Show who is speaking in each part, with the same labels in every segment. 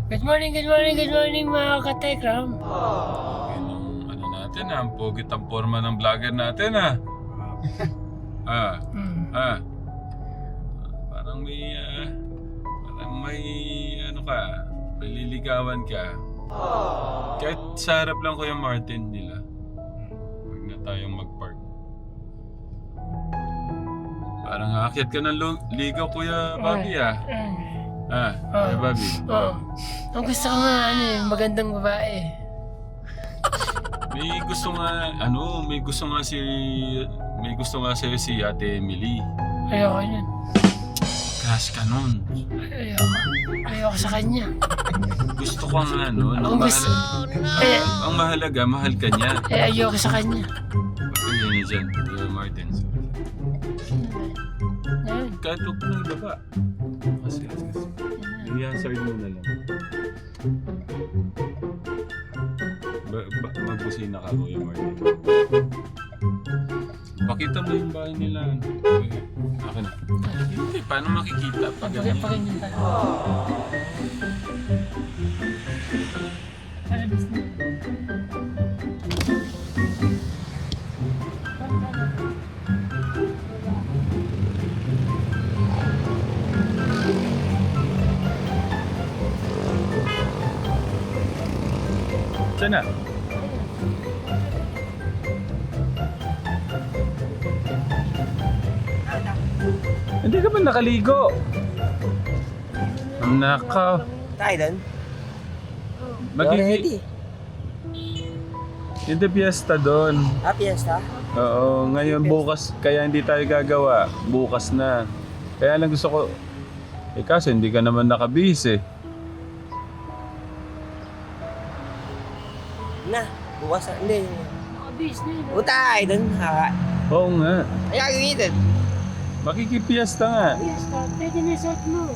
Speaker 1: Good morning mga katekram.
Speaker 2: Ano natin ang pugit ang forma ng vlogger natin Parang may ano ka, may liligawan ka. Kahit sa harap lang Kuya Martin nila. Huwag na tayong mag-park. Parang aakyat ka ng ligaw Kuya Bobby Kuya Bobby.
Speaker 1: Oo. Ang gusto ko nga magandang babae.
Speaker 2: May gusto nga sa'yo si Ate Emily.
Speaker 1: Ayoko yun.
Speaker 2: Crush ka nun.
Speaker 1: Ayoko sa kanya.
Speaker 2: Gusto ko nga ang mahalaga, mahal ka niya.
Speaker 1: Ayoko sa kanya.
Speaker 2: Pagkaya niya dyan, Kuya Martin.
Speaker 1: Ayun.
Speaker 2: Kahit huwag mo nang ibaba. Kasi. I-answer mo na lang. Magbusina ka, Kuya Martin. Pakita mo yung bahay nila. Akin na. Hindi, paano makikita pag ganyan?
Speaker 1: Paganyan tayo. Palabas na.
Speaker 2: Saan na? Hindi ka ba nakaligo? Naka.
Speaker 3: Tayo doon?
Speaker 2: Magiging. Hindi piyesta doon.
Speaker 3: Fiesta?
Speaker 2: Oo, ngayon bukas, kaya hindi tayo gagawa. Bukas na. Kaya lang gusto ko, kasi hindi ka naman nakabihis
Speaker 3: Na, bukas na. Hindi.
Speaker 1: Obvious na yun.
Speaker 3: Punta tayo doon.
Speaker 2: Oo nga.
Speaker 3: Ay, gagawin doon.
Speaker 2: Makikipiyesta nga.
Speaker 1: Fiesta, pwede na suot mo.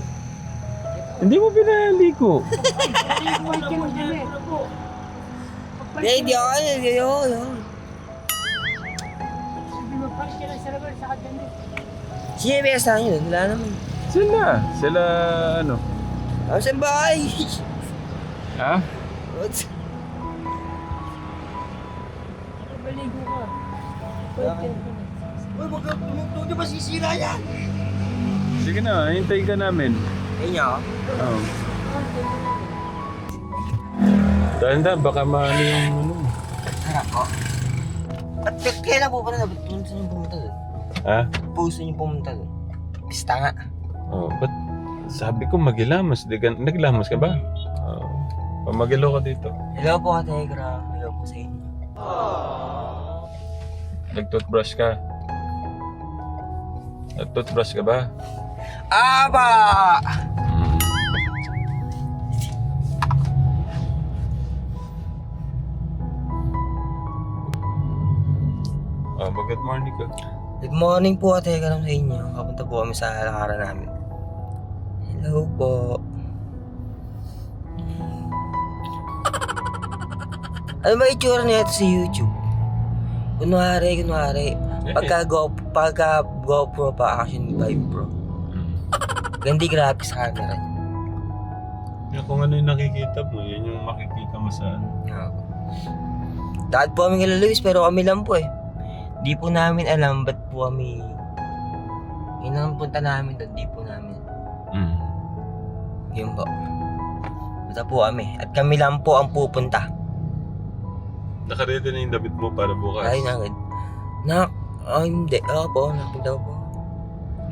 Speaker 2: Hindi mo pinaligo.
Speaker 1: White ka ng damit.
Speaker 3: Hindi ako.
Speaker 1: Sabi mo, paris ka lang sa labar sa kadamit.
Speaker 3: Sino yung fiesta nyo doon? Wala naman.
Speaker 2: Sila ano?
Speaker 3: Ako sa bahay.
Speaker 2: Ha?
Speaker 1: Maligo ka. White ka ng damit.
Speaker 3: Uy, wag ka tumugtog. Di ba sisira yan?
Speaker 2: Sige na, hintayin ka namin.
Speaker 3: Ayun niya ako.
Speaker 2: Oo. Tanda, baka maano yung ano.
Speaker 3: Harap ko. At kailan po pa na? Ba't gusto niyo pumunta doon?
Speaker 2: Ha?
Speaker 3: Gusto niyo pumunta doon? Pista nga.
Speaker 2: Oh, ba't sabi ko magilamos? Naglamos ka ba? Oo. Pamagilo ka dito.
Speaker 3: Hello po, Ate Gra. Hello po sa inyo.
Speaker 2: Nag-toothbrush ka? Nag-toothbrush ka ba?
Speaker 3: Aba!
Speaker 2: Good morning ka.
Speaker 3: Good morning po, Ate Gra sa inyo. Kapunta po kami sa lakaran namin. Hello po. Ano ba itsura niya ito sa YouTube? Kunwari. Pagka GoPro pa, Action 5 Pro. Gandi graphics sa camera niya.
Speaker 2: Yan, kung ano yung nakikita mo, yan yung makikita mo sa ano.
Speaker 3: Dahil po kami kay Luis, pero kami lang po Di po namin alam ba't po kami... Yun ang punta namin doon, di po namin. Yun po. Punta po kami. At kami lang po ang pupunta.
Speaker 2: Nakaredy na yung damit mo para bukas?
Speaker 3: Ay, nagad. Hindi. Oo po, napunta po.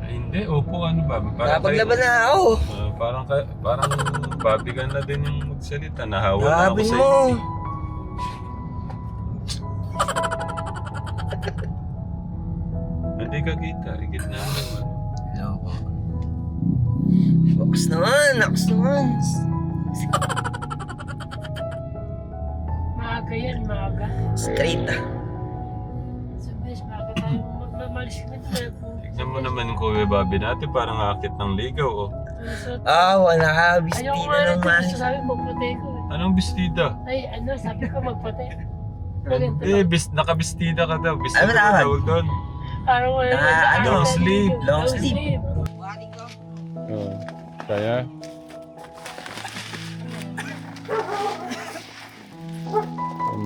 Speaker 2: Ay, hindi. Opo, ano ba?
Speaker 3: Napaglaban na ako.
Speaker 2: Parang babigan na din yung magsalita. Nahawa na ako
Speaker 3: Gabin
Speaker 2: sa
Speaker 3: mo.
Speaker 2: Hindi ka kita. Igit na naman.
Speaker 3: Hello po. Lakas naman.
Speaker 1: Maaga yan, maaga.
Speaker 3: Straight
Speaker 1: Sabes, maaga tayo. Magmamalis ka na tayo.
Speaker 2: Tignan mo naman yung Kuya Bobby natin. Parang akit ng ligaw,
Speaker 3: wala.
Speaker 1: Ayaw
Speaker 3: Bistida
Speaker 1: nga na
Speaker 3: ng
Speaker 1: gusto
Speaker 3: mahal.
Speaker 1: sabi magpatay ko
Speaker 2: Anong bestida?
Speaker 1: Ay, sabi ko magpatay.
Speaker 2: Hindi, nakabistida ka daw. Bestida
Speaker 3: Ano
Speaker 2: ka
Speaker 3: tawag?
Speaker 2: daw doon.
Speaker 1: Parang wala.
Speaker 2: long sleeve.
Speaker 3: Long sleeve.
Speaker 2: Oh, kaya?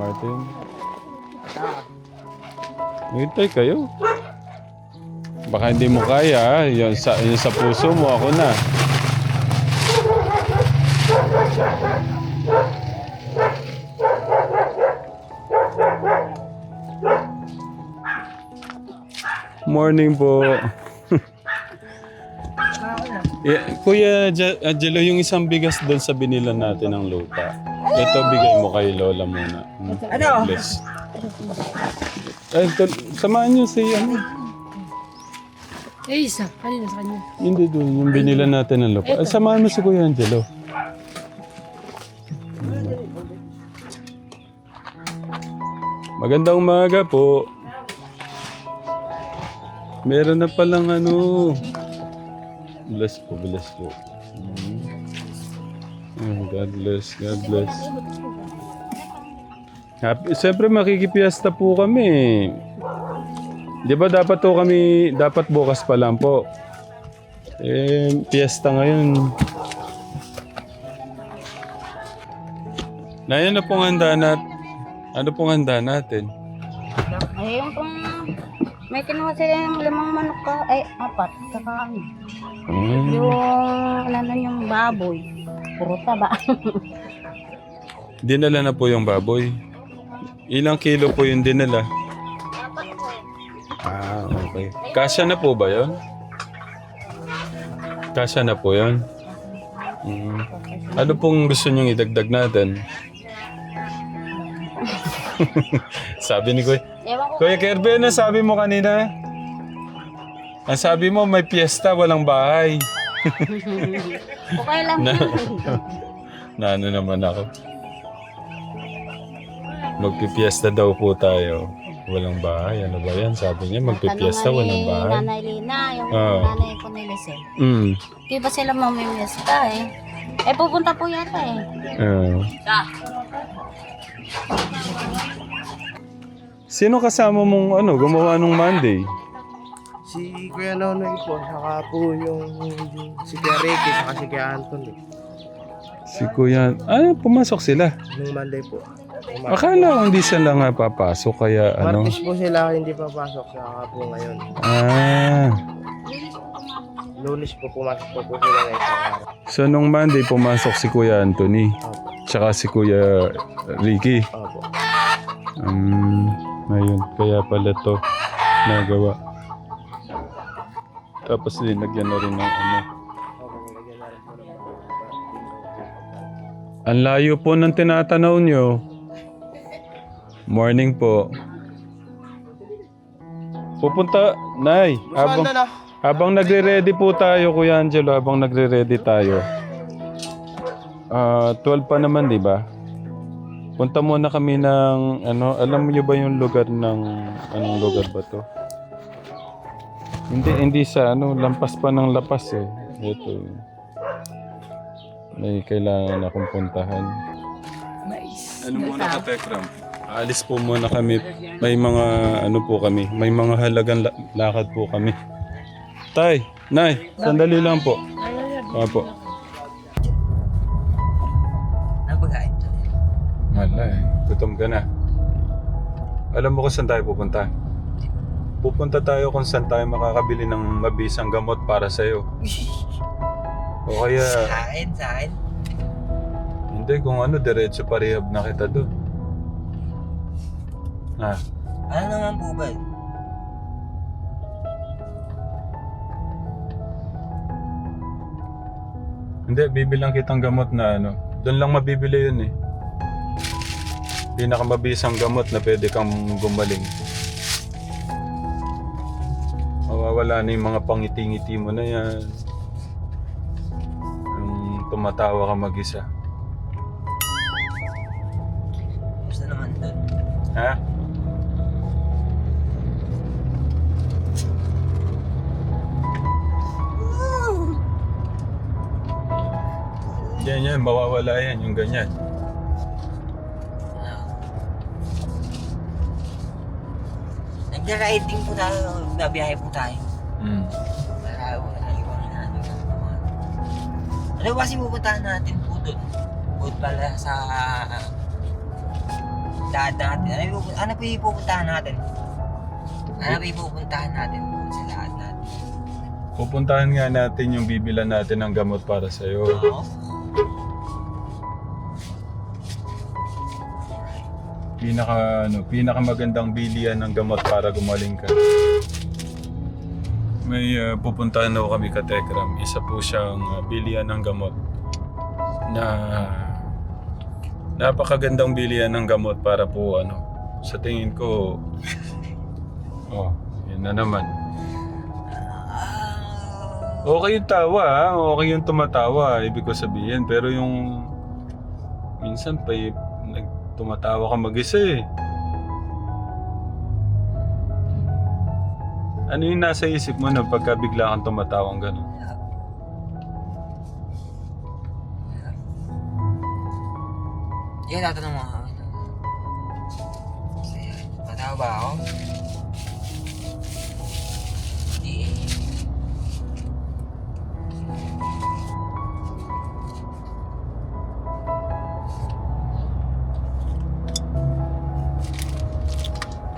Speaker 2: Martin. Hintay kayo. Baka hindi mo kaya. Yun sa puso mo, ako na. Morning po. Kuya Angelo, yung isang bigas doon sa binilan natin ng lupa. Ito, bigay mo kay Lola muna.
Speaker 3: Ano?
Speaker 2: Bless. Ay, samahan niyo si ano.
Speaker 1: Eh, isa. Kanina sa kanya.
Speaker 2: Hindi doon, yung binilan natin ng lupa. Ay, samahan mo si Kuya Angelo. Magandang umaga po. Meron na palang ano. Bless po, bless po. God bless, God bless. Siyempre makikipiesta po kami. Di ba dapat to kami, dapat bukas pa lang po. Piyesta ngayon. Na yan na pong handa natin. Ano pong handa natin?
Speaker 4: Ay, yung pong may kinuha sila ng 5 manok ka, ay 4, saka ano. Yung ano yung baboy, puro taba.
Speaker 2: Dinala na po yung baboy. Ilang kilo po yung dinala? Ah, okay. Kasya na po ba yun? Kasya na po yun? Ano pong gusto niyong idagdag natin? Sabi ni Kuya.
Speaker 4: Ewan ko,
Speaker 2: Kuya Kirby, ano sabi mo kanina? Ang sabi mo, may piyesta, walang bahay.
Speaker 4: okay lang
Speaker 2: Na,
Speaker 4: yun.
Speaker 2: na ano naman ako. Magpipiesta daw po tayo. Walang bahay. Ano ba yan? Sabi niya, magpipiesta,
Speaker 4: Tanungan
Speaker 2: walang
Speaker 4: ni
Speaker 2: bahay.
Speaker 4: Nanay Lina, yung
Speaker 2: Ah.
Speaker 4: nanay ko ni Lisel.
Speaker 2: Mm.
Speaker 4: Di ba sila mamimiesta eh? Eh, pupunta po yata eh.
Speaker 2: Sino kasama mong gumawa nung Monday?
Speaker 5: Si Kuya Nonoy po, saka po yung si Kuya Ricky, saka si Kuya Anthony.
Speaker 2: Si Kuya... pumasok sila.
Speaker 5: Nung Monday po.
Speaker 2: Akala ko hindi sila nga papasok, kaya ano...
Speaker 5: Martes po sila hindi papasok, saka po ngayon. Lunes po pumasok po sila na isang araw.
Speaker 2: So nung Monday pumasok si Kuya Anthony.
Speaker 5: Opo.
Speaker 2: Tsaka si Kuya Ricky.
Speaker 5: Opo.
Speaker 2: Ayun, kaya pala to nagawa. Tapos linagyan na rin ng ano. Ang layo po ng tinatanaw nyo. Morning po. Pupunta, Nay. Habang nagre-ready po tayo, Kuya Angelo, habang nagre-ready tayo. 12 pa naman, di ba? Punta muna kami ng, alam niyo ba yung lugar ng, anong lugar ba to? Hindi sa, lampas pa ng lapas eh. Ito. May kailangan akong puntahan.
Speaker 1: Mais.
Speaker 2: Ano muna ka, Tekram? Alis po muna kami. May mga, po kami. May mga halagang lakad po kami. Tay, Nay, sandali lang po. Opo.
Speaker 3: Napagain to.
Speaker 2: Wala eh. Gutom ka na. Alam mo kung saan tayo pupunta? Pupunta tayo kung saan tayo makakabili ng mabisang gamot para sa'yo. O kaya,
Speaker 3: Sa akin.
Speaker 2: hindi kung diretso pa rehab na kita doon.
Speaker 3: Ano naman po ba?
Speaker 2: Hindi, bibilang kitang gamot na doon lang mabibili yun eh. Pinakamabisang gamot na pwede kang gumaling. Mawawala na yung mga pangiti-ngiti mo na yan. Yung tumatawa ka mag-isa.
Speaker 3: Gusto naman doon.
Speaker 2: Ha? Yan, mawawala yan, yung ganyan.
Speaker 3: Nag-riding po tayo, nabiyahe po tayo.
Speaker 2: Mm.
Speaker 3: Ano ba kasi pupuntahan natin po doon? Bukod pala sa lahat natin. Ano po yung pupuntahan natin? Ano po yung pupuntahan natin sa lahat natin?
Speaker 2: Pupuntahan nga natin yung bibilan natin ng gamot para sa'yo.
Speaker 3: Oo.
Speaker 2: Pinaka magandang bilihan ng gamot para gumaling ka. May pupuntahan na kami ka Tekram. Isa po siyang bilihan ng gamot na napakagandang bilihan ng gamot para po sa tingin ko yun na naman. Okay yung tawa, okay yung tumatawa, ibig ko sabihin, pero yung minsan pa tumatawa ka mag-isa eh. Ano yung nasa isip mo na pagka bigla kang tumatawang gano'n?
Speaker 3: Sige, tatanong mo. Sige, matawa ba ako? Hindi eh.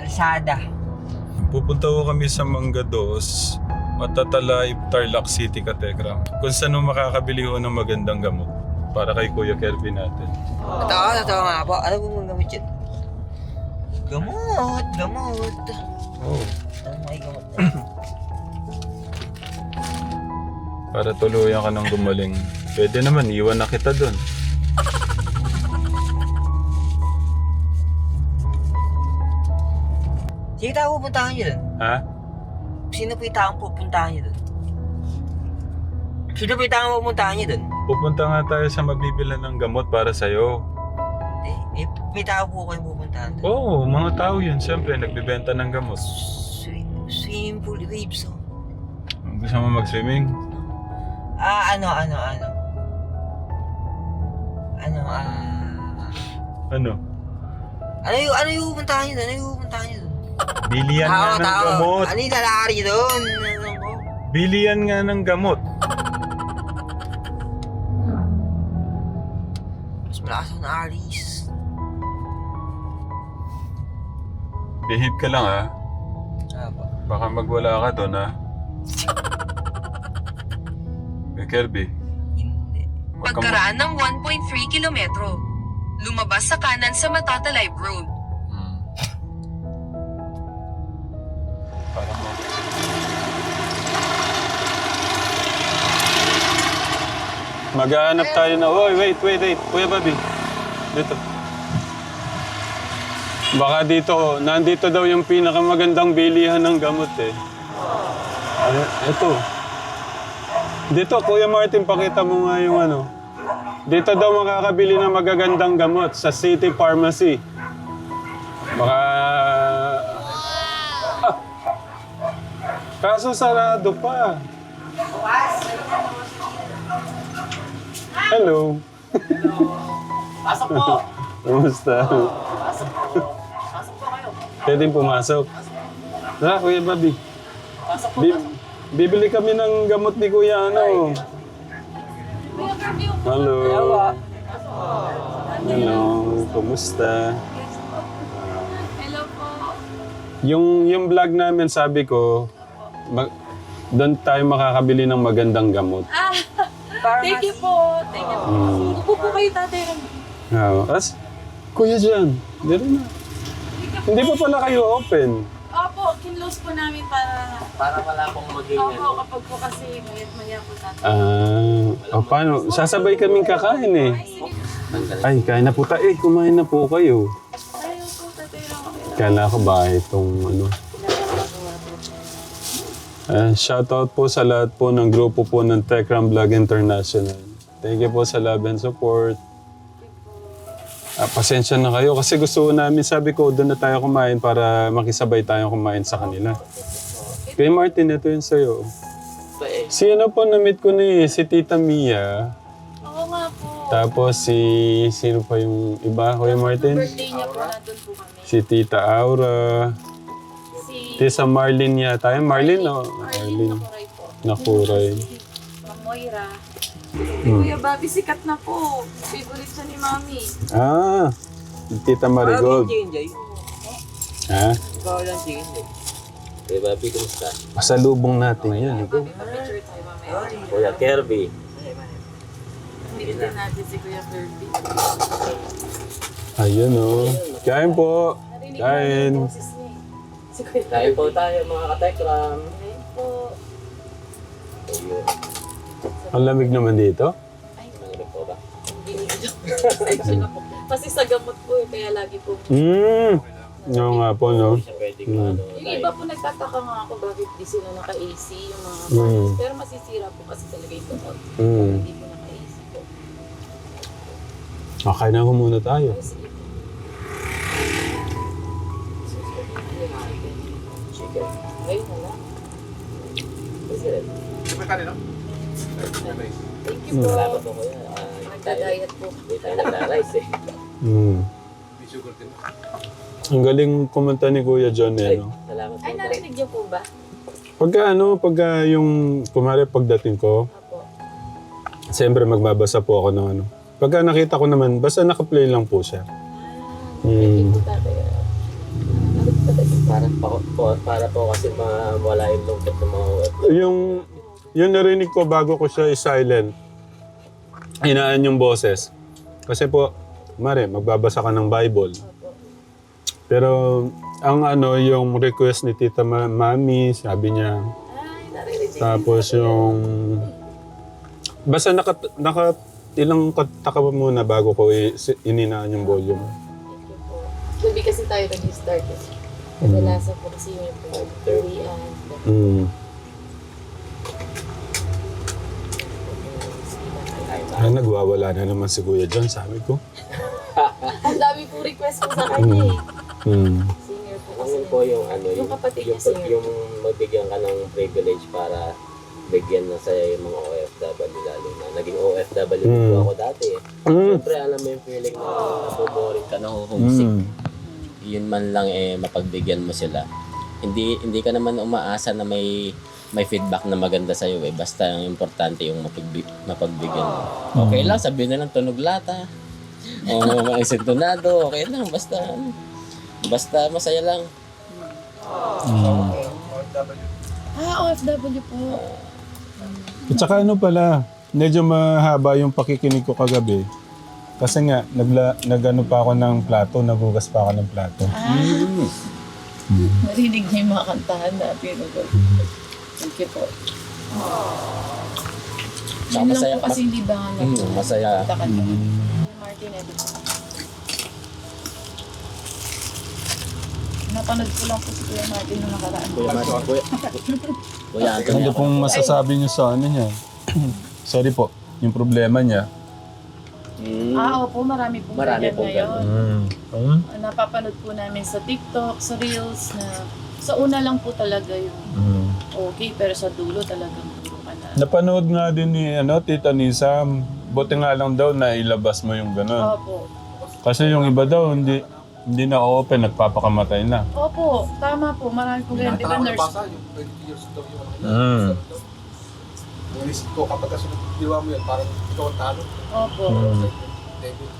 Speaker 3: Alsada.
Speaker 2: Pupunta ko kami sa Mangga 2, Matatalay, Tarlac City, Katekram. Kung saan makakabili ko ng magandang gamot para kay Kuya Kelvin natin.
Speaker 3: Totoo nga po. Ano po mong gamit yun? Gamot.
Speaker 2: Oh.
Speaker 3: Ano may gamot?
Speaker 2: Para tuluyan ka ng gumaling. Pwede naman, iwan na kita doon.
Speaker 3: Sige tayo pupuntahan nyo dun.
Speaker 2: Ha?
Speaker 3: Sino po yung taong pupuntahan nyo dun? Sino po yung taong pupuntahan nyo dun?
Speaker 2: Pupunta nga tayo sa mabibilan ng gamot para sa'yo.
Speaker 3: May tao po kayong pupuntahan dun.
Speaker 2: Oo, mga tao yun. Siyempre, nagbibenta ng gamot.
Speaker 3: Swimming pool waves, oh.
Speaker 2: Gusto mo mag-swimming?
Speaker 3: Ano, Ano yung pupuntahan nyo dun?
Speaker 2: Bilian nga ng gamot.
Speaker 3: Ano yung lalari dun?
Speaker 2: Bilian nga ng gamot.
Speaker 3: Mas malakas ako na aris.
Speaker 2: Behave ka lang ha.
Speaker 3: Apa.
Speaker 2: Baka magwala ka doon ha. Kirby.
Speaker 3: Hindi.
Speaker 2: Wag ka
Speaker 6: Pagkaraan ng 1.3 kilometro, lumabas sa kanan sa Matatalay Road.
Speaker 2: Parang mo. Maghahanap tayo na... Oy, wait. Kuya Bobby. Dito. Baka dito, nandito daw yung pinakamagandang bilihan ng gamot eh. Ito. Dito, Kuya Martin, pakita mo nga yung ano. Dito daw makakabili ng magagandang gamot sa City Pharmacy. Baka... Kaso sarado pa. Hello.
Speaker 7: Pasok po!
Speaker 2: Kumusta?
Speaker 7: Pasok po kayo.
Speaker 2: Pwedeng pumasok. Tara, Kuya Bobby.
Speaker 7: Pasok po.
Speaker 2: Bibili kami ng gamot ni Kuya ano. Hello. Hello. Kumusta?
Speaker 1: Hello po.
Speaker 2: Yung vlog namin, sabi ko, doon tayo makakabili ng magandang gamot.
Speaker 1: Thank you po. Thank you po. Upo po kayo, tatay.
Speaker 2: Kuya dyan. Dito na. Hindi pa pala kayo open.
Speaker 1: Opo, kinlose po namin para...
Speaker 7: Para wala pong mag-ganyan.
Speaker 1: Opo, kapag po kasi mayat-maya po tatay.
Speaker 2: Paano? Sasabay kaming kakain eh. Ay, kain na po tayo. Kumain na po kayo.
Speaker 1: Ayaw po, tatay lang ako.
Speaker 2: Kala ko ba itong ano? Shoutout po sa lahat po ng grupo po ng Tekram Vlog International. Thank you po sa love and support. Pasensya na kayo kasi gusto namin, sabi ko, doon na tayo kumain para makisabay tayo kumain sa kanila. Kay Martin, ito yun sa'yo. Si ano po, na-meet ko na si Tita Mia.
Speaker 1: Oo nga po.
Speaker 2: Tapos sino pa yung iba, Kuya Martin?
Speaker 1: Birthday niya po, nandun po kami.
Speaker 2: Si Tita Aura.
Speaker 1: Si
Speaker 2: Tita Marlene yata. Marlene, no?
Speaker 1: Arlene
Speaker 2: Marlene.
Speaker 1: Nakuray po.
Speaker 2: Nakuray.
Speaker 1: Ma'am Moira. Si Kuya Bobby, sikat na po. Favorite siya ni Mami.
Speaker 2: Tita Marigold.
Speaker 3: Chicken Joy.
Speaker 2: Ha?
Speaker 3: Ikaw lang Chicken Joy.
Speaker 7: Kuya Bobby, kumusta?
Speaker 2: Pasalubong natin yan.
Speaker 7: Kuya Kirby.
Speaker 1: Hindi natin si Kuya Kirby.
Speaker 2: Ayun o. Kain po. Kain.
Speaker 1: Si Kuya
Speaker 7: Kain po tayo mga katekram.
Speaker 1: Kirby po.
Speaker 7: Ayun.
Speaker 2: Ang lamig naman dito.
Speaker 7: Nanginig po ba?
Speaker 1: Pasensya na po. Kasi sa gamot po kaya lagi po.
Speaker 2: Oo nga po, no?
Speaker 7: Hindi siya pwedeng
Speaker 1: Yung iba po nagtataka nga ako bakit di sila naka-AC yung mga
Speaker 2: Mm.
Speaker 1: pharmacies. Pero masisira po kasi talaga yung gamot. Hindi po naka-AC po.
Speaker 2: Okay na muna tayo.
Speaker 1: Ay, sige po.
Speaker 7: chicken.
Speaker 1: Ayun na lang. Thank you po.
Speaker 7: Salamat po kuya.
Speaker 1: Nagda-diet po.
Speaker 7: Hindi tayo nagda-rice eh.
Speaker 2: Ang galing kumanta ni Kuya John
Speaker 7: Ay,
Speaker 2: eh, no?
Speaker 7: salamat po.
Speaker 1: Ay, narinig niyo po ba?
Speaker 2: Pagka yung, kumari pagdating ko,
Speaker 1: Apo.
Speaker 2: siyempre magbabasa po ako ng ano. Pagka nakita ko naman, basta naka-play lang po siya.
Speaker 1: Thank you po tatay.
Speaker 7: Para po kasi mawala yung lungkot ng mga OFW.
Speaker 2: Yung narinig ko bago ko siya i-silent, hinaan yung boses. Kasi po, mare, magbabasa ka ng Bible. Pero ang ano, yung request ni Tita Mami, sabi niya,
Speaker 1: Ay, narinig niyo.
Speaker 2: tapos yung... Basta ilang kataka muna bago ko ininaan yung volume.
Speaker 1: Thank you po. Gabi kasi tayo nag-start eh. Kadalasan po kasi yung po.
Speaker 2: Mm. Ay, nagwawala na naman si Kuya John, sabi ko.
Speaker 1: Ang dami po request ko sa kanya eh.
Speaker 2: Mm.
Speaker 1: Singer po kasi.
Speaker 7: Ang po yung ano,
Speaker 1: Yung kapatid niya singer.
Speaker 7: yung magbigyan ka ng privilege para bigyan na sa'yo yung mga OFW lalo na. Naging OFW po ako dati eh. Siyempre alam mo yung feeling na naboboring ka, nahuhumsik. Yun man lang eh mapagbigyan mo sila. Hindi ka naman umaasa na may feedback na maganda sa iyo eh. Basta ang importante yung mapagbigyan mo. Okay lang, sabihin na lang tunog lata. O mga sintonado, okay lang. Basta masaya lang.
Speaker 1: OFW po.
Speaker 2: At saka ano pala, medyo mahaba yung pakikinig ko kagabi. Kasi nga, nag-ano pa ako ng plato, nagugas pa ako ng plato.
Speaker 1: Narinig niya yung mga kantahan natin. Thank you po.
Speaker 7: Saka
Speaker 1: Yun
Speaker 7: masaya
Speaker 1: lang po kasi hindi ba nga lang po.
Speaker 7: masaya.
Speaker 1: Kanta-kanta. Martin Edit. Napanood ko lang po si Kuya Martin nung nakaraan.
Speaker 7: Kuya Anthony
Speaker 2: Ano
Speaker 7: ako.
Speaker 2: pong masasabi niyo sa ano niya? Sorry po, yung problema niya.
Speaker 1: Opo, marami pong
Speaker 7: Marami
Speaker 1: ganyan
Speaker 7: pong
Speaker 1: ngayon. Napapanood po namin sa TikTok, sa Reels na sa una lang po talaga yung okay, pero sa dulo talagang puro ka na.
Speaker 2: Napanood nga din ni Tita Nisa, buti nga lang daw na ilabas mo yung gano'n.
Speaker 1: Opo.
Speaker 2: Kasi yung iba daw, hindi na open, nagpapakamatay na.
Speaker 1: Opo, tama po. Marami po ganyan. Di ba nurse?
Speaker 8: Yung 20 years daw yung Naisip ko kapag kasi nagdiwa mo yan, parang ikaw ang talo.
Speaker 1: Opo.
Speaker 8: David.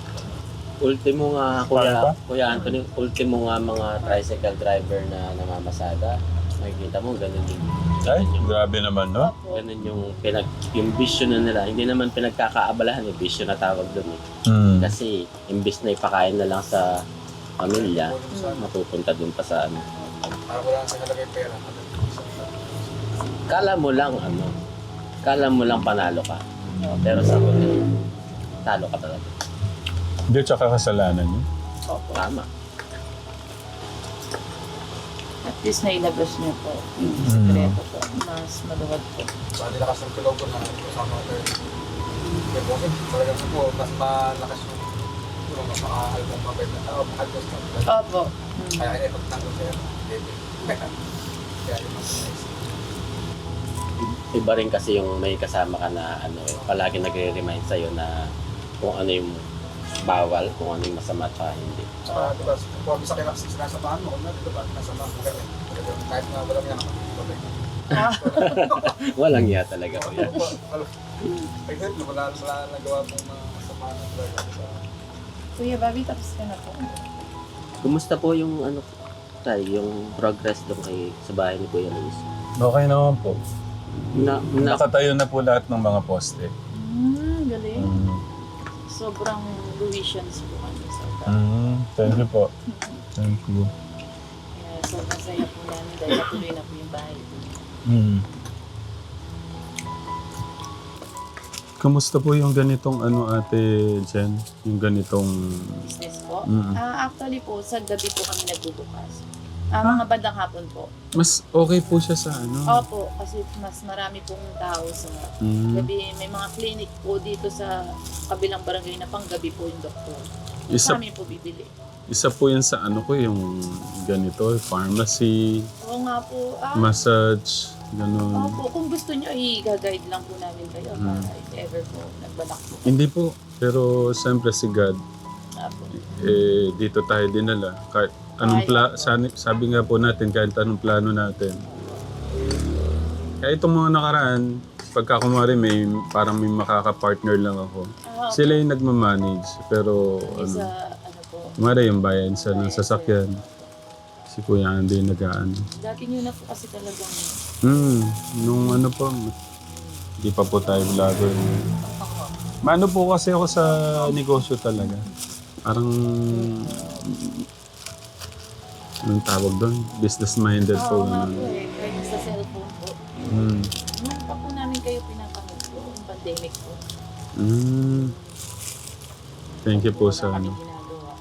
Speaker 7: Ultimo nga,
Speaker 2: Ano
Speaker 7: Kuya Anthony, ultimo nga mga tricycle driver na namamasada. Makikita mo, ganun yung...
Speaker 2: Ay, grabe naman, no?
Speaker 1: Opo.
Speaker 7: Ganun yung vision na nila. Hindi naman pinagkakaabalahan, yung vision na tawag doon eh. Kasi imbis na ipakain na lang sa pamilya, mapupunta doon pa sa ano.
Speaker 8: Parang wala sa nalagay pera.
Speaker 7: Kala mo lang panalo ka. Pero sa huli, talo ka talaga.
Speaker 2: Hindi, tsaka kasalanan niyo.
Speaker 7: Tama.
Speaker 1: At least nailabas niyo po yung sekreto po. Mas maluwag po.
Speaker 8: Baka nilakas ng tulog ko na kasama ko. Kaya po kasi talagang po, mas malakas yung mas makahal mong mabait na tao. Mahal ko sa
Speaker 1: Opo.
Speaker 8: Kaya kaya pagtanggol sa'yo, David. Kaya yung mas nice.
Speaker 7: Iba rin kasi yung may kasama ka na palagi nagre-remind sa'yo na kung ano yung bawal, kung ano yung masama at hindi.
Speaker 8: Saka diba, kung bisa kayo sinasamahan mo, kung diba, nasamahan mo kayo. Kahit na walang yan ako, babay.
Speaker 7: Walang iya talaga ko yan.
Speaker 8: Ay, wala nagawa mong masamahan talaga.
Speaker 1: Kuya Bobby, tapos ka na po.
Speaker 7: Kumusta po yung yung progress doon sa bahay ni Kuya Luis?
Speaker 2: Okay naman po.
Speaker 7: Na,
Speaker 2: Nakatayo na po lahat ng mga poste.
Speaker 1: Galing.
Speaker 2: Mm.
Speaker 1: Sobrang Luisians po kami sa
Speaker 2: Thank you po. Thank you.
Speaker 1: Kaya sobrang saya po namin dahil natuloy na po yung bahay.
Speaker 2: Kamusta po yung ganitong Ate Jen? Yung ganitong...
Speaker 1: Business po.
Speaker 2: Mm.
Speaker 1: Actually po, sa gabi po kami nagbubukas. Mga bandang hapon po.
Speaker 2: Mas okay po siya sa
Speaker 1: Opo, kasi mas marami pong tao sa
Speaker 2: Mm.
Speaker 1: gabi. May mga clinic po dito sa kabilang barangay na panggabi po yung doktor. Yung
Speaker 2: Isa-
Speaker 1: sa amin po bibili.
Speaker 2: Isa po yan sa yung ganito, pharmacy,
Speaker 1: Oo nga po.
Speaker 2: massage, ganun.
Speaker 1: Opo, kung gusto nyo, i-guide lang po namin kayo para if ever po nagbalak po.
Speaker 2: Hindi po, pero siyempre si God,
Speaker 1: Opo.
Speaker 2: dito tayo dinala. Kahit anong sabi nga po natin, kahit anong plano natin. Kaya itong mga nakaraan, pagka kumari parang may makaka-partner lang ako. Sila yung nagmamanage, pero
Speaker 1: Sa po.
Speaker 2: kumari yung bayan sa ng sasakyan. Si Kuya Andy nag-aano.
Speaker 1: Dati nyo na po kasi talagang
Speaker 2: Nung po, hindi pa po tayo vlogger. Mano po kasi ako sa negosyo talaga. Parang, anong tawag doon? Business-minded po.
Speaker 1: Oo nga po kahit sa cellphone po. Nung pa po namin kayo pinapanood po, yung pandemic po.
Speaker 2: Thank you po sa
Speaker 1: Kami ginagawa.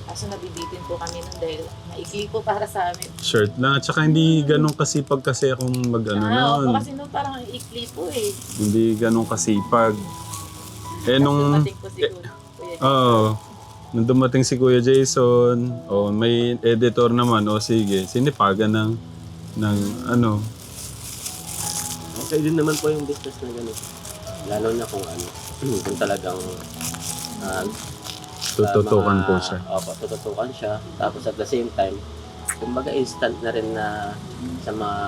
Speaker 1: Kaso nabibitin po kami nun dahil maikli po para sa amin.
Speaker 2: shirt lang. At saka hindi ganun kasipag kasi akong
Speaker 1: Opo,
Speaker 2: nun.
Speaker 1: kasi nung parang ikli po
Speaker 2: Hindi ganun kasipag. Nung...
Speaker 1: Dumating po si Kuya.
Speaker 2: Nung dumating si Kuya Jason, may editor naman, sige, sinipagan ng
Speaker 7: Okay din naman po yung business na gano'n. Lalo na kung kung talagang
Speaker 2: tututukan po siya.
Speaker 7: Opo, tututukan siya. Tapos at the same time, kumbaga instant na rin na sa mga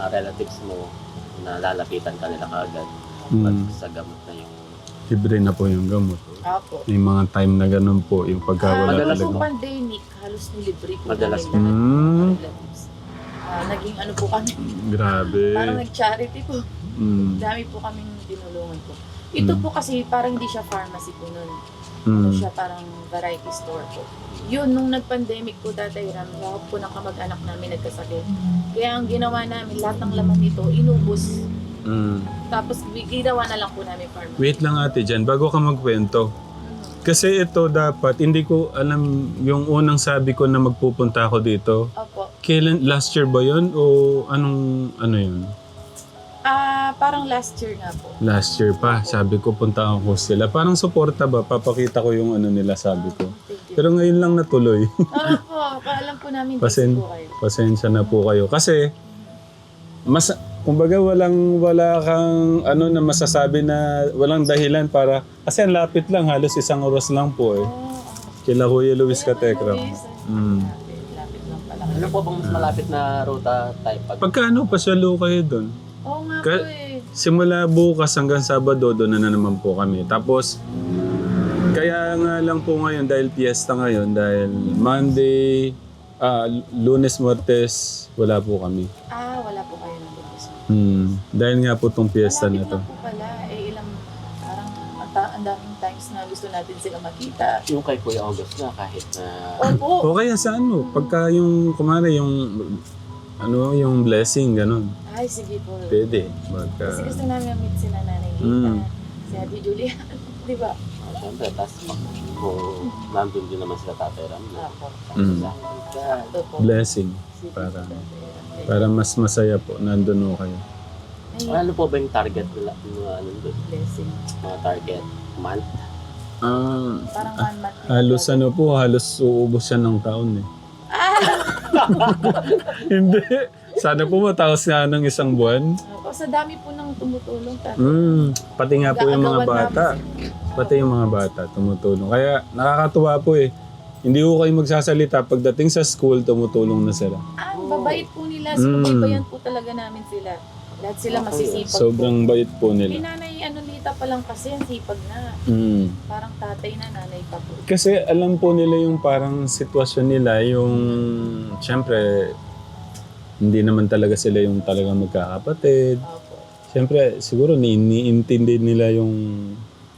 Speaker 7: relatives mo na lalapitan ka nila kaagad. Pag sa gamot na yung...
Speaker 2: Libre na po yung gamot.
Speaker 1: Opo.
Speaker 2: May mga time na ganun po, yung pagkawala
Speaker 7: madalas
Speaker 1: Nung
Speaker 2: talaga.
Speaker 1: pandemic, halos nilibre po
Speaker 7: Madalas
Speaker 1: namin lahat ng
Speaker 2: Mm.
Speaker 1: mga relatives. Naging po kami,
Speaker 2: Grabe.
Speaker 1: parang nag-charity po. Dami po kaming tinulungan po. Ito po kasi parang hindi siya pharmacy po nun. Siya parang variety store po. Yun, nung nag-pandemic po Tatay Ram, lahat po ng kamag-anak namin nagkasakit. Kaya ang ginawa namin, lahat ng laman nito, inubos. Tapos ginawa na lang po namin pharmacy.
Speaker 2: Wait lang Ate Jan, bago ka magkwento. Kasi ito dapat, hindi ko alam yung unang sabi ko na magpupunta ako dito.
Speaker 1: Opo.
Speaker 2: Kailan, last year ba yun? O ano yun?
Speaker 1: Parang last year nga po.
Speaker 2: Last year pa. Sabi ko, punta ako sila. Parang suporta ba? Papakita ko yung nila sabi ko.
Speaker 1: Thank you.
Speaker 2: Pero ngayon lang natuloy.
Speaker 1: Opo, alam po namin busy po kayo.
Speaker 2: Pasensya na po kayo. Kasi, kumbaga wala kang na masasabi na walang dahilan para, kasi ang lapit lang, halos 1 oras lang po eh. Kila Kuya Luis Katekram.
Speaker 1: Lapit lang pala.
Speaker 7: Ano po bang mas malapit na ruta type?
Speaker 2: Pagkano pasyalo kayo doon?
Speaker 1: Oo nga po
Speaker 2: Simula bukas hanggang Sabado, doon na naman po kami. Tapos, kaya nga lang po ngayon, dahil piyesta ngayon, dahil Monday, Lunes, Martes, wala po kami.
Speaker 1: Wala po kayo ng bukas.
Speaker 2: Dahil nga po itong piyesta na
Speaker 1: Malapit
Speaker 2: to.
Speaker 1: lang po pala. Parang ang daming times na gusto natin sila makita.
Speaker 7: Yung kay Kuya August na kahit na...
Speaker 1: Opo.
Speaker 2: O kaya sa pagka yung, kumari yung, yung blessing, ganun.
Speaker 1: Ay, sige po.
Speaker 2: Pwede.
Speaker 1: Kasi gusto namin meet sila Nanay Gita, si Abby Julian, di ba?
Speaker 7: Siyempre, tapos kung nandun din naman sila Tatay Ram na
Speaker 1: Opo.
Speaker 7: Kaya,
Speaker 2: Blessing.
Speaker 1: Sige,
Speaker 2: Para-
Speaker 1: Tatay Ram.
Speaker 2: Para mas masaya po, nandun kayo.
Speaker 1: Ay,
Speaker 7: ano po ba yung target nila? Doon?
Speaker 1: blessing.
Speaker 7: Mga target month?
Speaker 1: Parang 1 month.
Speaker 2: Halos halos uubos siya ng taon eh. Hindi. Sana po matapos nga ng 1 buwan.
Speaker 1: Sa dami po nang tumutulong.
Speaker 2: Pati nga po yung mga
Speaker 1: Gaagawan
Speaker 2: bata. Pati yung mga bata tumutulong. Kaya nakakatuwa po eh. Hindi ko kayo magsasalita. Pagdating sa school, tumutulong na sila.
Speaker 1: Babait po nila. Subaybayan po talaga namin sila. Lahat sila masisipag po.
Speaker 2: Sobrang bait po nila.
Speaker 1: Nanay, Nakikita pa lang kasi ang sipag na.
Speaker 2: Mm.
Speaker 1: Parang tatay na, nanay pa po.
Speaker 2: Kasi alam po nila yung parang sitwasyon nila, yung siyempre hindi naman talaga sila yung talagang magkakapatid.
Speaker 1: Opo.
Speaker 2: Siyempre siguro niintindi nila yung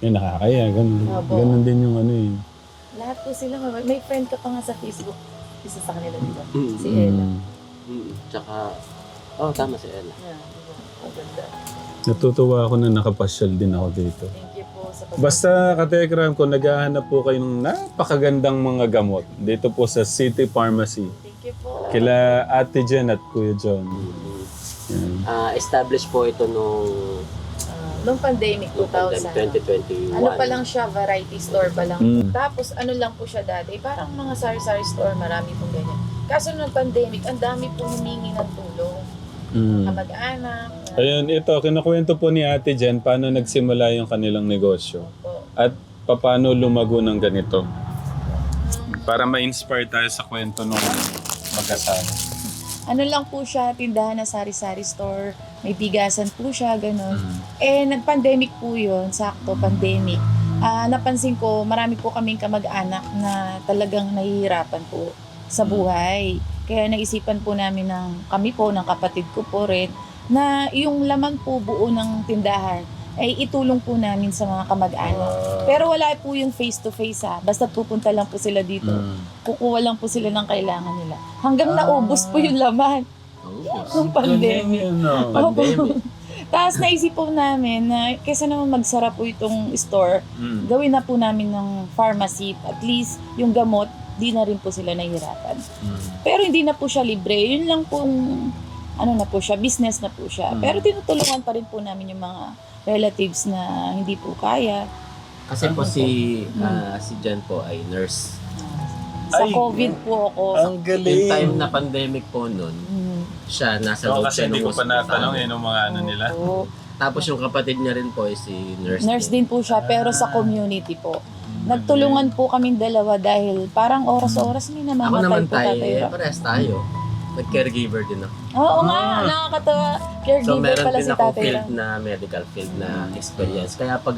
Speaker 2: nakakaya, ganun.
Speaker 1: Opo.
Speaker 2: Ganun din yung ano eh.
Speaker 1: Lahat po sila, may friend ka pa nga sa Facebook. Isa sa kanila, di ba?
Speaker 7: Mm.
Speaker 1: Si Ella.
Speaker 7: Tsaka, tama si Ella.
Speaker 1: Yeah, di ba? Ang ganda.
Speaker 2: Natutuwa ako na nakapasyal din ako dito.
Speaker 1: Thank you po sa
Speaker 2: Basta katekram, kung naghahanap po kayo ng napakagandang mga gamot dito po sa City Pharmacy.
Speaker 1: Thank you po.
Speaker 2: Kila Ate Jen at Kuya John. Yan.
Speaker 7: Established po ito nung
Speaker 1: Noong pandemic 2000.
Speaker 7: 2021.
Speaker 1: Ano pa lang siya, variety store pa lang.
Speaker 2: Mm.
Speaker 1: Tapos ano lang po siya dati, parang mga sari-sari store, marami pong ganyan. Kaso nung pandemic, ang dami pong humingi ng tulong. Kamag-anak.
Speaker 2: Ayun, ito, kinukwento po ni Ate Jen paano nagsimula yung kanilang negosyo.
Speaker 1: Po.
Speaker 2: At paano lumago ng ganito. Para ma-inspire tayo sa kwento ng mag-asawa.
Speaker 1: Ano lang po siya, tindahan na sari-sari store, may bigasan po siya, ganun. Nag-pandemic po yun, sakto, pandemic. Napansin ko, marami po kaming kamag-anak na talagang nahihirapan po sa buhay. Kaya naisipan po namin kami po, ng kapatid ko po rin, na yung laman po buo ng tindahan ay itulong po namin sa mga kamag-anak. Pero wala po yung face-to-face basta pupunta lang po sila dito. Kukuha lang po sila ng kailangan nila. Hanggang naubos po yung laman ng pandemic.
Speaker 7: Pandemic.
Speaker 1: Tapos naisip po namin na kaysa naman magsara po itong store, gawin na po namin ng pharmacy. At least yung gamot, di na rin po sila nahihirapan. Pero hindi na po siya libre. Yun lang pong, na po siya, business na po siya. Pero tinutulungan pa rin po namin yung mga relatives na hindi po kaya.
Speaker 7: Kasi po si Jan po ay nurse.
Speaker 1: Sa
Speaker 2: Ay,
Speaker 1: COVID po ako.
Speaker 2: Ang galing.
Speaker 7: Yung time na pandemic po nun, siya nasa loob
Speaker 2: kasi
Speaker 7: siya
Speaker 2: hindi
Speaker 7: ng
Speaker 2: ko pa
Speaker 7: hospital.
Speaker 2: natanong ng mga ano nila.
Speaker 1: Oo.
Speaker 7: Tapos yung kapatid niya rin po ay si nurse.
Speaker 1: Nurse din po siya, pero sa community po. Nagtulungan po kaming dalawa dahil parang oras-oras may
Speaker 7: Ako
Speaker 1: namamatay
Speaker 7: naman
Speaker 1: po
Speaker 7: tayo,
Speaker 1: tatay.
Speaker 7: parehas tayo. Nag-caregiver din ako.
Speaker 1: Oo nga, nakakatawa.
Speaker 7: So
Speaker 1: Caregiver
Speaker 7: meron
Speaker 1: pala
Speaker 7: din
Speaker 1: si
Speaker 7: ako
Speaker 1: tatay.
Speaker 7: field na medical field na experience. Kaya pag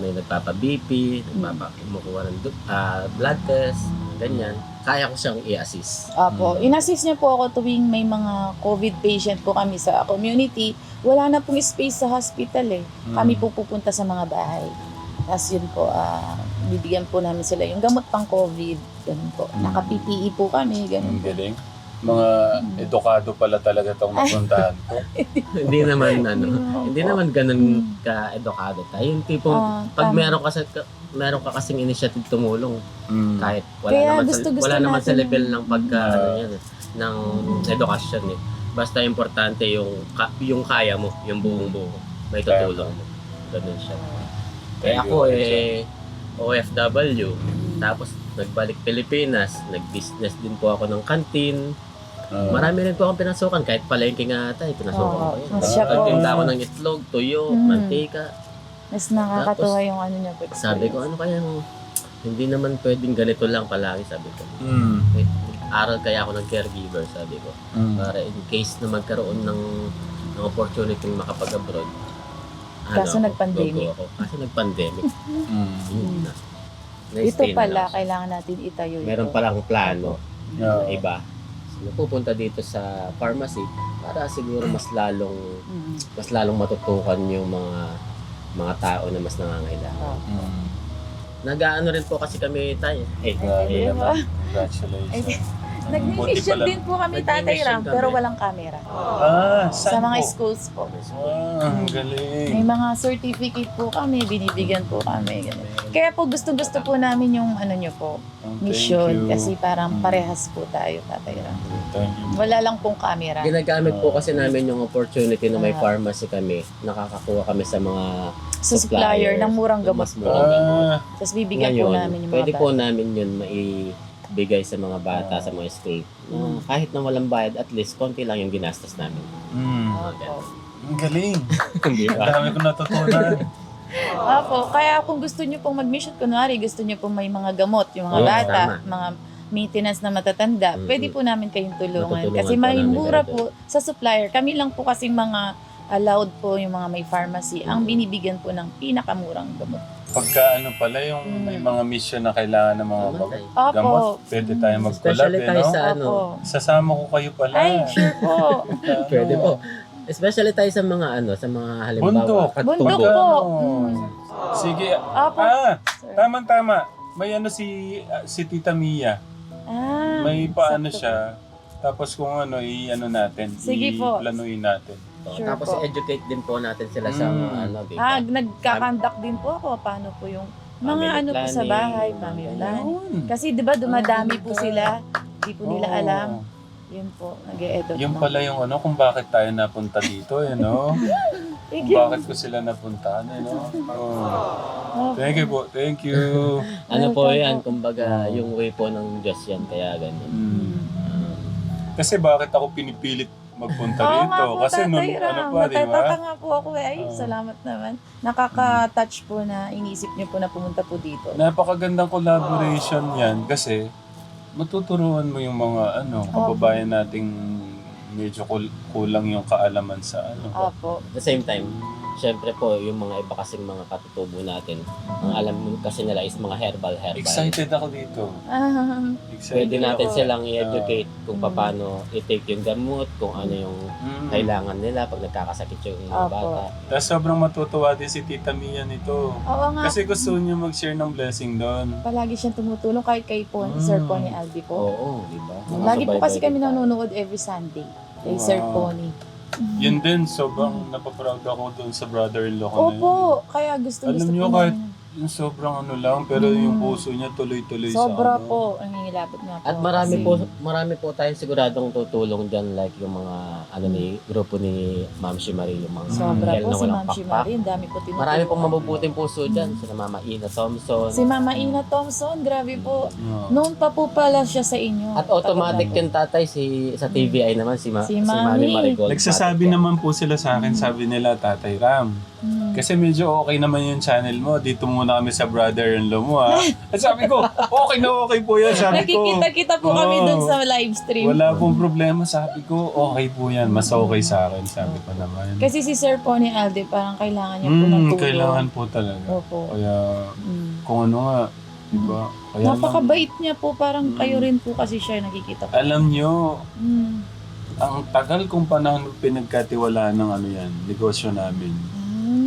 Speaker 7: may nagpapa-BP, kumukuha ng blood test, ganyan, kaya ko siyang i-assist.
Speaker 1: Apo, in-assist niya po ako tuwing may mga COVID patient po kami sa community. Wala na pong space sa hospital eh. Kami po pupunta sa mga bahay. Tapos yun po, bibigyan po namin sila yung gamot pang COVID. Ganun po. Naka-PPE po kami, ganun
Speaker 2: Ang
Speaker 1: po.
Speaker 2: galing. Mga edukado pala talaga itong napuntahan ko.
Speaker 7: Hindi naman ganun ka-edukado tayo. Yung tipong, pag meron ka kasing initiative tumulong, kahit
Speaker 1: Kaya
Speaker 7: wala
Speaker 1: gusto
Speaker 7: naman sa
Speaker 1: natin
Speaker 7: level ng ng edukasyon eh. Basta importante yung kaya mo, yung buong buo, may tutulong mo. Ganun siya. Kaya ako OFW, tapos nagbalik Pilipinas, nag-business din po ako ng kantin. Marami rin po akong pinasukan, kahit palengke nga tayo, pinasukan ko yun.
Speaker 1: Siya po.
Speaker 7: Nagtinda ako ng itlog, tuyo, mantika.
Speaker 1: Mas nakakatuwa
Speaker 7: Tapos,
Speaker 1: yung ano niya po.
Speaker 7: Sabi ko, ano kayang, hindi naman pwedeng ganito lang palagi, sabi ko. Aral kaya ako ng caregiver, sabi ko. Para in case na magkaroon ng opportunity makapag-abroad.
Speaker 1: Kaso nagpandemic.
Speaker 7: Kasi nagpandemic. Yun na.
Speaker 1: Ito
Speaker 7: Na-stay na
Speaker 1: pala,
Speaker 7: lang.
Speaker 1: kailangan natin itayo ito.
Speaker 7: Meron palang plano na iba. So, pupunta dito sa pharmacy para siguro mas lalong matutukan yung mga tao na mas nangangailangan. Nag-aano rin po kasi kami tayo.
Speaker 1: Diba?
Speaker 2: Congratulations.
Speaker 1: Nag-mission din po kami Tatay Ram,
Speaker 7: kami.
Speaker 1: pero walang camera. Sa
Speaker 2: saan
Speaker 1: mga
Speaker 2: po?
Speaker 1: schools po.
Speaker 2: Ang galing.
Speaker 1: May mga certificate po kami, binibigyan po kami. Ganun. Kaya po gusto po namin yung ano nyo po, mission. Kasi parang parehas po tayo, Tatay Ram.
Speaker 2: Thank you.
Speaker 1: Wala lang pong camera.
Speaker 7: Ginagamit po kasi namin yung opportunity na may pharmacy kami. Nakakakuha kami sa mga
Speaker 1: Sa supplier ng murang gamot
Speaker 7: mas
Speaker 1: po.
Speaker 7: murang gamot.
Speaker 1: Tapos bibigyan po
Speaker 7: Ngayon,
Speaker 1: namin yung mga
Speaker 7: pwede po
Speaker 1: bata.
Speaker 7: namin yun maibigay sa mga bata sa mga school. Na kahit na walang bayad, at least konti lang yung ginastos namin.
Speaker 1: Opo.
Speaker 2: Ang galing.
Speaker 7: Hindi
Speaker 2: Ang
Speaker 7: ba?
Speaker 2: dami ko natutunan.
Speaker 1: Opo. Kaya kung gusto nyo pong mag-mission, kunwari gusto nyo pong may mga gamot, yung mga
Speaker 7: Oo,
Speaker 1: bata,
Speaker 7: tama.
Speaker 1: mga maintenance na matatanda, pwede po namin kayong tulungan.
Speaker 7: Matutulungan
Speaker 1: Kasi
Speaker 7: po
Speaker 1: may
Speaker 7: namin
Speaker 1: mura
Speaker 7: kayo.
Speaker 1: po sa supplier. Kami lang po kasing mga allowed po yung mga may pharmacy ang binibigyan po ng pinakamurang gamot.
Speaker 2: Pagka ano pala yung may mga mission na kailangan ng mga
Speaker 1: Opo.
Speaker 2: gamot, pwede tayo mag-collab
Speaker 7: Especially
Speaker 2: eh,
Speaker 7: tayo
Speaker 2: no?
Speaker 7: sa ano.
Speaker 1: Opo.
Speaker 2: Sasama ko kayo pala.
Speaker 1: Ay, sure po.
Speaker 2: Pagka,
Speaker 7: Pwede
Speaker 2: ano,
Speaker 7: po. Especially tayo sa mga ano, sa mga halimbawa.
Speaker 2: Bundok.
Speaker 1: Bundok
Speaker 2: Pagka,
Speaker 1: po.
Speaker 2: ano, Sige.
Speaker 1: Opo.
Speaker 2: Sir. Tama. May ano si Tita Mia. May paano
Speaker 1: sakto
Speaker 2: siya. Tapos kung ano, i-ano natin.
Speaker 1: Sige po.
Speaker 2: I-planuin natin.
Speaker 1: Sure
Speaker 7: Tapos
Speaker 1: po.
Speaker 7: educate din po natin sila sa mga ano, di ba?
Speaker 1: Nagkakandak din po ako. Paano po yung mga
Speaker 7: Family
Speaker 1: ano po sa
Speaker 7: planning,
Speaker 1: bahay,
Speaker 7: mga
Speaker 1: family
Speaker 7: ganyan.
Speaker 1: planning.
Speaker 2: Yun.
Speaker 1: Kasi 'di ba dumadami po sila, hindi po nila
Speaker 2: Oo.
Speaker 1: alam. Yun po, nag-e-edit
Speaker 2: Yung
Speaker 1: na.
Speaker 2: pala yung ano, kung bakit tayo napunta dito, eh, no?
Speaker 1: Thank
Speaker 2: Kung
Speaker 1: you.
Speaker 2: bakit ko sila napuntahan, eh, no? Oh.
Speaker 1: Oh,
Speaker 2: Thank you po, thank you.
Speaker 7: Ano po
Speaker 1: Welcome
Speaker 7: yan,
Speaker 1: po.
Speaker 7: kumbaga yung way po ng Diyos yan, kaya ganun.
Speaker 2: Kasi bakit ako pinipilit magpunta
Speaker 1: Oo
Speaker 2: dito?
Speaker 1: nga po,
Speaker 2: Kasi nung
Speaker 1: Tatay Ram.
Speaker 2: ano pa, di
Speaker 1: Natataka
Speaker 2: ba?
Speaker 1: nga po ako eh. Ay, salamat naman. Nakaka-touch po na inisip niyo po na pumunta po dito.
Speaker 2: Napakagandang collaboration yan kasi matuturuan mo yung mga ano, kababayan nating medyo kulang yung kaalaman sa ano.
Speaker 1: Opo.
Speaker 7: At the same time, syempre po, yung mga iba kasing mga katutubo natin, ang alam kasi nila is mga herbal.
Speaker 2: Excited ako dito.
Speaker 7: Pwede
Speaker 2: Excited
Speaker 7: natin
Speaker 2: ako.
Speaker 7: silang i-educate kung paano i-take yung gamot, kung ano yung kailangan nila pag nagkakasakit yung mga
Speaker 1: Opo.
Speaker 7: bata.
Speaker 2: Tapos sobrang matutuwa din si Tita Mia nito.
Speaker 1: Oo nga.
Speaker 2: Kasi gusto niya mag-share ng blessing doon.
Speaker 1: Palagi siyang tumutulong kahit kay po, Sir Pony Albi po.
Speaker 7: Oo, di ba?
Speaker 1: Lagi po kasi kami
Speaker 7: Nakasabay-bay
Speaker 1: nanonood every Sunday kay
Speaker 2: Wow.
Speaker 1: Sir Pony.
Speaker 2: Yun din, sobrang napaproud ako doon sa brother-in-law ko na yun.
Speaker 1: Opo, kaya gusto
Speaker 2: Alam niyo,
Speaker 1: po
Speaker 2: kahit
Speaker 1: namin.
Speaker 2: yung sobrang ano lang, pero yung puso niya tuloy-tuloy
Speaker 1: Sobra
Speaker 2: sa ano.
Speaker 1: po, ang hingilabot nga po.
Speaker 7: At marami po tayong siguradong tutulong dyan, like yung mga ano ni grupo ni Ma'am Shimari, yung mga
Speaker 1: Sobra
Speaker 7: hell
Speaker 1: po
Speaker 7: na
Speaker 1: si
Speaker 7: walang
Speaker 1: Ma'am
Speaker 7: pakpak.
Speaker 1: Shimari, ang dami po tinutulungan.
Speaker 7: Marami pong mabubuting puso dyan, sila Mama Ina Thompson.
Speaker 1: Si Mama Ina Thompson, grabe po.
Speaker 2: Yeah.
Speaker 1: Noon pa po pala siya sa inyo.
Speaker 7: At automatic
Speaker 1: Tagal
Speaker 7: yung tatay sa TVI naman si
Speaker 1: Si
Speaker 7: Mami
Speaker 1: Mami.
Speaker 7: Marigold.
Speaker 2: Nagsasabi naman po sila sa akin, sabi nila, Tatay Ram,
Speaker 1: Hmm.
Speaker 2: kasi medyo okay naman yung channel mo, dito muna kami sa brother-in-law mo ha. At sabi ko, okay po yan, sabi ko.
Speaker 1: Nakikita-kita po kami
Speaker 2: Oo.
Speaker 1: doon sa live stream.
Speaker 2: Wala pong problema, sabi ko, okay po yan, mas okay sa akin, sabi ko naman.
Speaker 1: Kasi si Sir Pony Alde, parang kailangan niya po ng tulong.
Speaker 2: Kailangan po talaga.
Speaker 1: Opo.
Speaker 2: Kaya,
Speaker 1: Mm.
Speaker 2: kung ano nga, diba? Kaya lang,
Speaker 1: Napakabait niya po, parang kayo rin po kasi siya nakikita ko.
Speaker 2: alam nyo,
Speaker 1: Mm.
Speaker 2: ang tagal kong panahon pinagkatiwalaan ng ano yan, negosyo namin.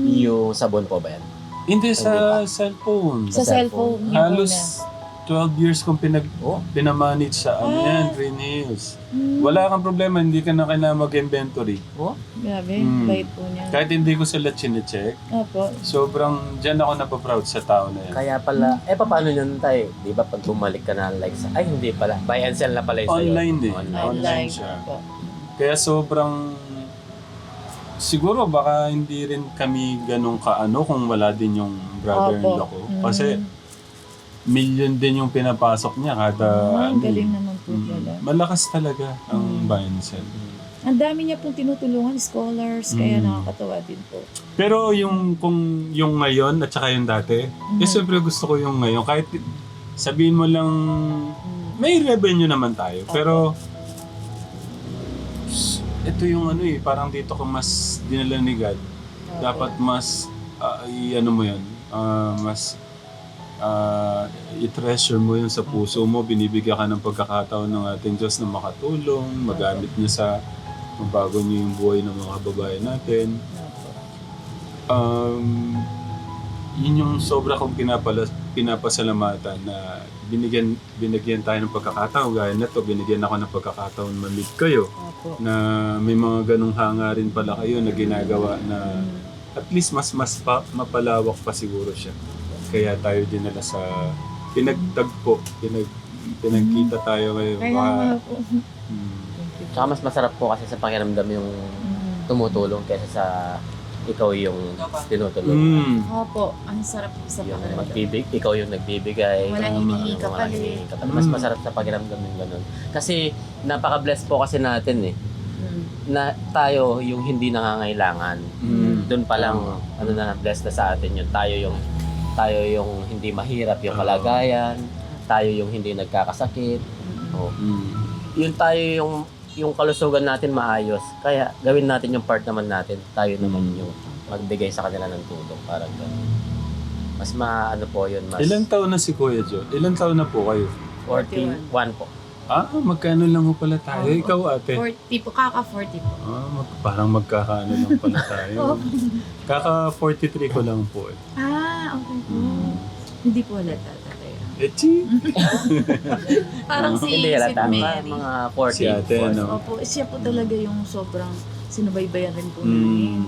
Speaker 7: Yung sabon po ba yan?
Speaker 2: Hindi sa cellphone.
Speaker 1: Sa cellphone niyo po
Speaker 2: Halos 12 years kong pinamanage sa ano yan, Green Hills. Wala kang problema, hindi ka na kailangan mag-inventory.
Speaker 1: Grabe,
Speaker 2: Mm.
Speaker 1: bait po niya.
Speaker 2: Kahit hindi ko sila chinecheck,
Speaker 1: Opo.
Speaker 2: sobrang dyan ako napaproud sa tao na yan.
Speaker 7: Kaya pala, paano yun tayo? Di ba pag bumalik ka na like sa, ay hindi pala, buy and sell na pala yung sa'yo.
Speaker 2: Online eh.
Speaker 7: Online.
Speaker 2: Online siya.
Speaker 1: Opo.
Speaker 2: Kaya sobrang, siguro baka hindi rin kami ganun kaano kung wala din yung brother-in-law ko.
Speaker 1: Mm.
Speaker 2: Kasi million din yung pinapasok niya kada
Speaker 1: Ang
Speaker 2: ano
Speaker 1: galing
Speaker 2: eh.
Speaker 1: naman po pala.
Speaker 2: Malakas talaga ang buy and sell.
Speaker 1: Ang dami niya pong tinutulungan, scholars, kaya nakakatawa din po.
Speaker 2: Pero yung kung yung ngayon at saka yung dati, eh siyempre gusto ko yung ngayon. Kahit sabihin mo lang, may revenue naman tayo. Pero ito yung ano eh, parang dito ko mas dinala ni God. Dapat mas, ano mo yan, mas i-treasure mo yun sa puso mo. Binibigyan ka ng pagkakataon ng ating Diyos na makatulong, magamit niya sa mabago niyo yung buhay ng mga kababayan natin. Yun yung sobra kong pinapasalamatan na binigyan tayo ng pagkakataon. Gaya na to, binigyan ako ng pagkakataon ma-meet kayo.
Speaker 1: Opo.
Speaker 2: Na may mga ganong hangarin pala kayo na ginagawa na at least mas mapalawak pa siguro siya. Kaya tayo dinala sa pinagtagpo, pinagkita tayo ngayon.
Speaker 1: Kaya nga po.
Speaker 7: Tsaka mas masarap po kasi sa pakiramdam yung tumutulong kaysa sa ikaw yung tinutulong.
Speaker 1: Opo, ang sarap sa
Speaker 7: Yung
Speaker 1: pakiramdam.
Speaker 7: ikaw yung nagbibigay.
Speaker 1: Walang hinihingi ka pa
Speaker 7: Walang
Speaker 1: eh.
Speaker 7: hinihingi ka pa. Mas masarap sa pakiramdam yung ganun. Kasi napaka-bless po kasi natin eh. Na tayo yung hindi nangangailangan. Doon pa lang ano na bless na sa atin yun. Tayo yung hindi mahirap yung kalagayan. Tayo yung hindi nagkakasakit. Oh. Yun tayo yung yung kalusugan natin maayos. Kaya gawin natin yung part naman natin. Tayo naman yung magbigay sa kanila ng tulong. Parang ganun. Mas maano po yun. Mas
Speaker 2: Ilang taon na si Kuya Joe? Ilang taon na po kayo?
Speaker 7: 41 po.
Speaker 2: Magkano lang ho pala tayo?
Speaker 1: Oo.
Speaker 2: Ikaw ate?
Speaker 1: 40 po, kaka-40 po.
Speaker 2: Parang magkakaano lang pala tayo. Kaka 43 ko lang po eh.
Speaker 1: Okay po. Hindi po halata, Tatay Ram.
Speaker 2: Echi!
Speaker 1: Parang si
Speaker 7: Hindi halata.
Speaker 1: Mary.
Speaker 7: Mga 40.
Speaker 2: Si ate, ano?
Speaker 1: Opo, siya po talaga yung sobrang sinubaybayan rin po namin.